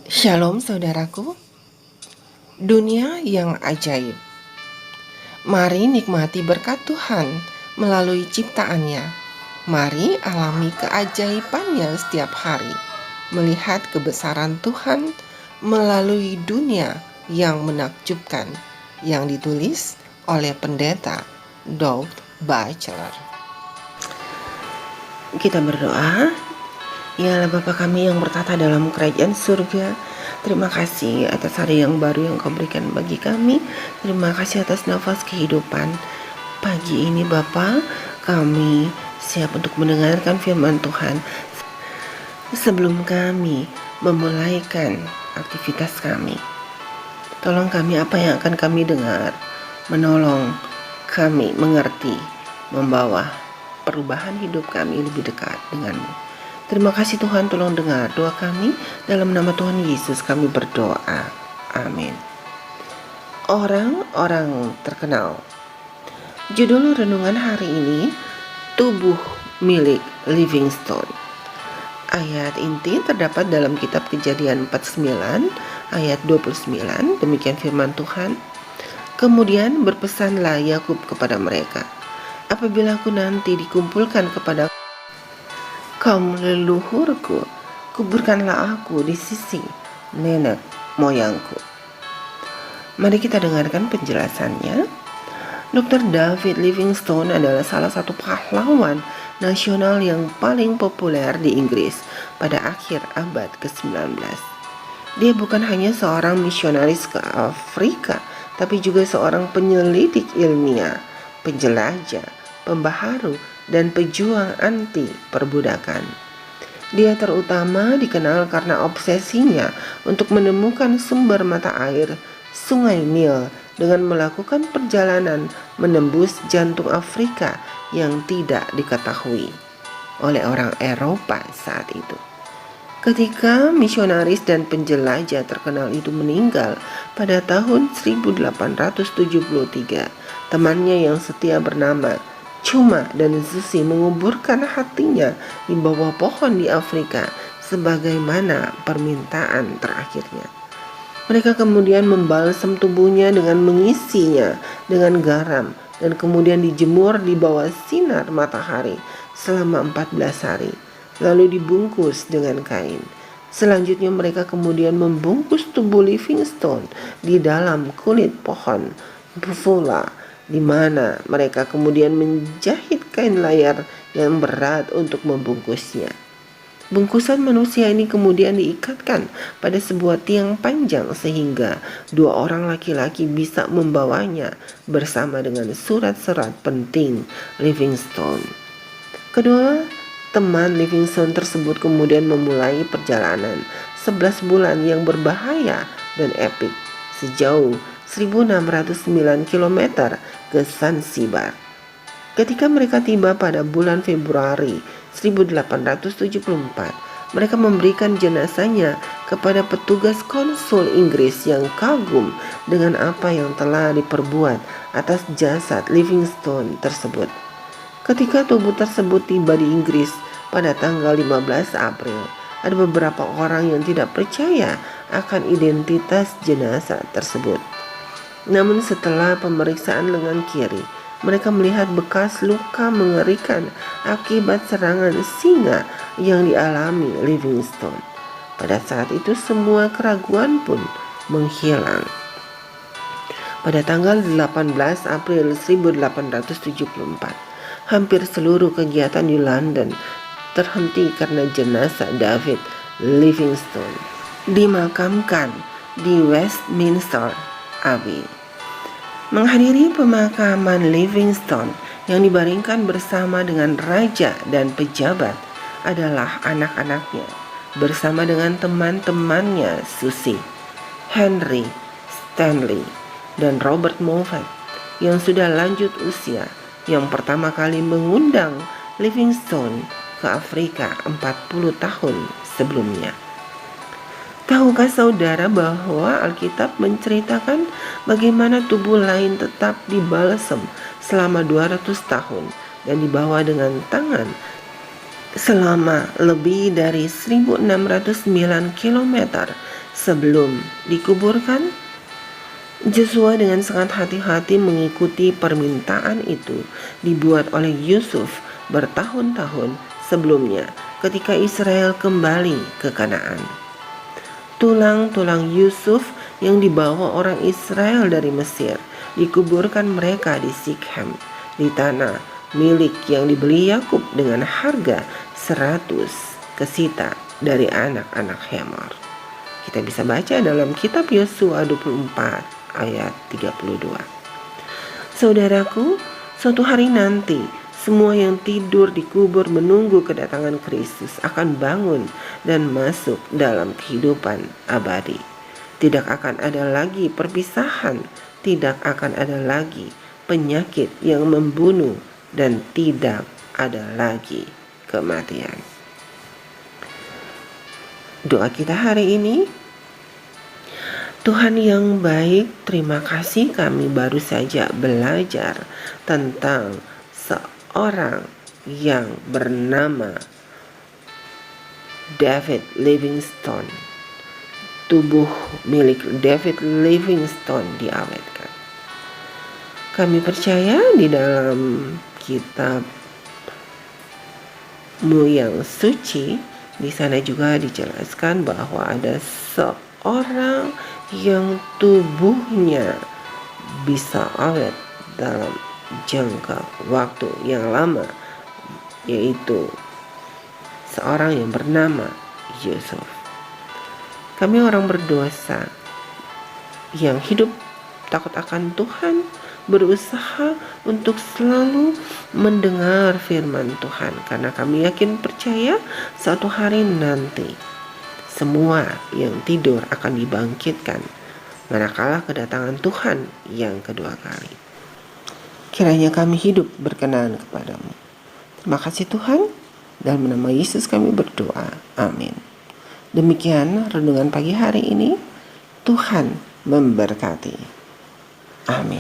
Shalom saudaraku, dunia yang ajaib. Mari nikmati berkat Tuhan melalui ciptaannya. Mari alami keajaibannya setiap hari. Melihat kebesaran Tuhan melalui dunia yang menakjubkan. Yang ditulis oleh pendeta Doug Batchelor. Kita berdoa. Ya Bapa kami yang bertata dalam kerajaan surga, terima kasih atas hari yang baru yang Kau berikan bagi kami. Terima kasih atas nafas kehidupan. Pagi ini Bapa, kami siap untuk mendengarkan firman Tuhan. Sebelum kami memulaikan aktivitas kami, tolong kami apa yang akan kami dengar, menolong kami mengerti, membawa perubahan hidup kami lebih dekat denganmu. Terima kasih Tuhan, tolong dengar doa kami. Dalam nama Tuhan Yesus kami berdoa. Amin. Orang-orang terkenal. Judul renungan hari ini, tubuh milik Livingstone. Ayat inti terdapat dalam kitab Kejadian 49 ayat 29. Demikian firman Tuhan. Kemudian berpesanlah Yakub kepada mereka, apabila aku nanti dikumpulkan kepada kaum leluhurku, kuburkanlah aku di sisi nenek moyangku. Mari kita dengarkan penjelasannya. Dr. David Livingstone adalah salah satu pahlawan nasional yang paling populer di Inggris pada akhir abad ke-19. Dia bukan hanya seorang misionaris ke Afrika, tapi juga seorang penyelidik ilmiah, penjelajah, pembaharu, dan pejuang anti perbudakan. Dia terutama dikenal karena obsesinya untuk menemukan sumber mata air Sungai Nil dengan melakukan perjalanan menembus jantung Afrika yang tidak diketahui oleh orang Eropa saat itu. Ketika misionaris dan penjelajah terkenal itu meninggal pada tahun 1873, temannya yang setia bernama Chuma dan Zusi menguburkan hatinya di bawah pohon di Afrika sebagaimana permintaan terakhirnya. Mereka kemudian membalsam tubuhnya dengan mengisinya dengan garam dan kemudian dijemur di bawah sinar matahari selama 14 hari, lalu dibungkus dengan kain. Selanjutnya mereka kemudian membungkus tubuh Livingstone di dalam kulit pohon bufula, di mana mereka kemudian menjahit kain layar yang berat untuk membungkusnya. Bungkusan manusia ini kemudian diikatkan pada sebuah tiang panjang sehingga dua orang laki-laki bisa membawanya bersama dengan surat-surat penting Livingstone. Kedua teman Livingstone tersebut kemudian memulai perjalanan 11 bulan yang berbahaya dan epik sejauh 1609 km ke Zanzibar. Ketika mereka tiba pada bulan Februari 1874, mereka memberikan jenazahnya kepada petugas konsul Inggris yang kagum dengan apa yang telah diperbuat atas jasad Livingstone tersebut. Ketika tubuh tersebut tiba di Inggris pada tanggal 15 April, ada beberapa orang yang tidak percaya akan identitas jenazah tersebut. Namun setelah pemeriksaan lengan kiri, mereka melihat bekas luka mengerikan akibat serangan singa yang dialami Livingstone. Pada saat itu semua keraguan pun menghilang. Pada tanggal 18 April 1874, hampir seluruh kegiatan di London terhenti karena jenazah David Livingstone dimakamkan di Westminster Abbey. Menghadiri pemakaman Livingstone yang dibaringkan bersama dengan raja dan pejabat adalah anak-anaknya bersama dengan teman-temannya Susie, Henry, Stanley, dan Robert Moffat yang sudah lanjut usia, yang pertama kali mengundang Livingstone ke Afrika 40 tahun sebelumnya. Tahukah saudara bahwa Alkitab menceritakan bagaimana tubuh lain tetap dibalsam selama 200 tahun dan dibawa dengan tangan selama lebih dari 1609 km sebelum dikuburkan. Joshua dengan sangat hati-hati mengikuti permintaan itu dibuat oleh Yusuf bertahun-tahun sebelumnya ketika Israel kembali ke Kanaan. Tulang-tulang Yusuf yang dibawa orang Israel dari Mesir dikuburkan mereka di Sikhem, di tanah milik yang dibeli Yakub dengan harga 100 kesita dari anak-anak Hemor. Kita bisa baca dalam kitab Yosua 24 ayat 32. Saudaraku, suatu hari nanti semua yang tidur di kubur menunggu kedatangan Kristus akan bangun dan masuk dalam kehidupan abadi. Tidak akan ada lagi perpisahan, tidak akan ada lagi penyakit yang membunuh, dan tidak ada lagi kematian. Doa kita hari ini, Tuhan yang baik, terima kasih kami baru saja belajar tentang seorang yang bernama David Livingstone. Tubuh milik David Livingstone diawetkan. Kami percaya di dalam kitab-Mu yang suci, di sana juga dijelaskan bahwa ada seorang yang tubuhnya bisa awet dalam jangka waktu yang lama, yaitu seorang yang bernama Yusuf. Kami orang berdosa yang hidup takut akan Tuhan, berusaha untuk selalu mendengar firman Tuhan, karena kami yakin percaya suatu hari nanti semua yang tidur akan dibangkitkan manakala kedatangan Tuhan yang kedua kali. Kiranya kami hidup berkenan kepadamu. Terima kasih Tuhan, dalam nama Yesus kami berdoa. Amin. Demikian renungan pagi hari ini. Tuhan memberkati. Amin.